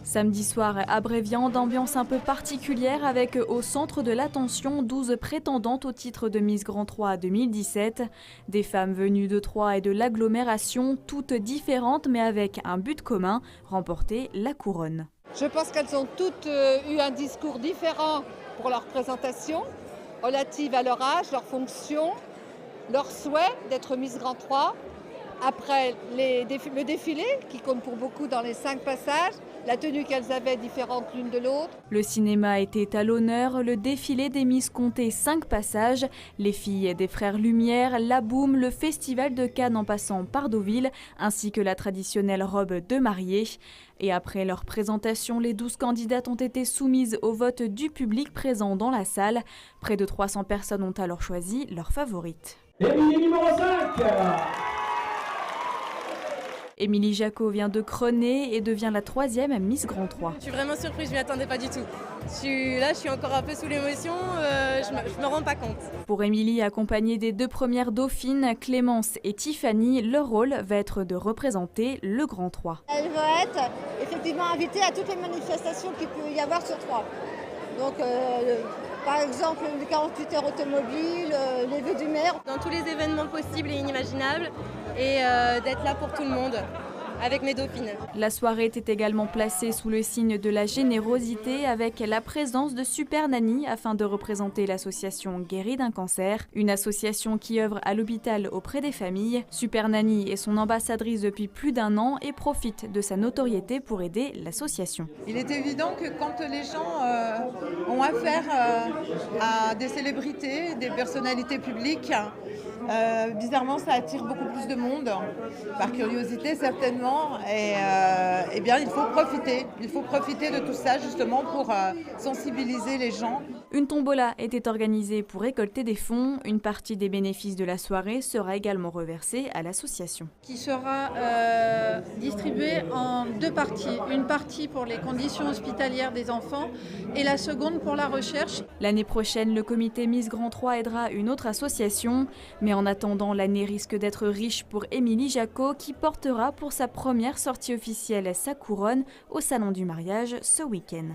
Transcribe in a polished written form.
Samedi soir à Bréviand, d'ambiance un peu particulière avec au centre de l'attention 12 prétendantes au titre de Miss Grand 3 2017. Des femmes venues de Troyes et de l'agglomération, toutes différentes mais avec un but commun, remporter la couronne. Je pense qu'elles ont toutes eu un discours différent pour leur présentation, relative à leur âge, leur fonction, leur souhait d'être Miss Grand 3. Après le défilé, qui compte pour beaucoup dans les 5 passages, la tenue qu'elles avaient différente l'une de l'autre. Le cinéma était à l'honneur, le défilé des Miss comptait 5 passages, les filles des Frères Lumière, la Boum, le Festival de Cannes en passant par Deauville, ainsi que la traditionnelle robe de mariée. Et après leur présentation, les 12 candidates ont été soumises au vote du public présent dans la salle. Près de 300 personnes ont alors choisi leur favorite. Émilie numéro 5. Émilie Jacot vient de Crenay et devient la 3e Miss Grand 3. Je suis vraiment surprise, je m'y attendais pas du tout. Je suis encore un peu sous l'émotion, je me rends pas compte. Pour Émilie, accompagnée des 2 premières dauphines, Clémence et Tiffany, leur rôle va être de représenter le Grand 3. Elle va être effectivement invitée à toutes les manifestations qu'il peut y avoir sur Troyes. Donc, par exemple, les 48 heures automobiles, les vœux du maire. Dans tous les événements possibles et inimaginables, et d'être là pour tout le monde, avec mes dauphines. La soirée était également placée sous le signe de la générosité avec la présence de Super Nanny afin de représenter l'association Guéris d'un cancer, une association qui œuvre à l'hôpital auprès des familles. Super Nanny est son ambassadrice depuis plus d'1 an et profite de sa notoriété pour aider l'association. Il est évident que quand les gens ont affaire à des célébrités, des personnalités publiques, bizarrement ça attire beaucoup plus de monde, par curiosité certainement, et bien il faut profiter de tout ça justement pour sensibiliser les gens. Une tombola était organisée pour récolter des fonds. Une partie des bénéfices de la soirée sera également reversée à l'association. Qui sera distribuée en 2 parties. Une partie pour les conditions hospitalières des enfants et la seconde pour la recherche. L'année prochaine, le comité Miss Grand 3 aidera une autre association. Mais en attendant, l'année risque d'être riche pour Émilie Jacot qui portera pour sa première sortie officielle sa couronne au Salon du mariage ce week-end.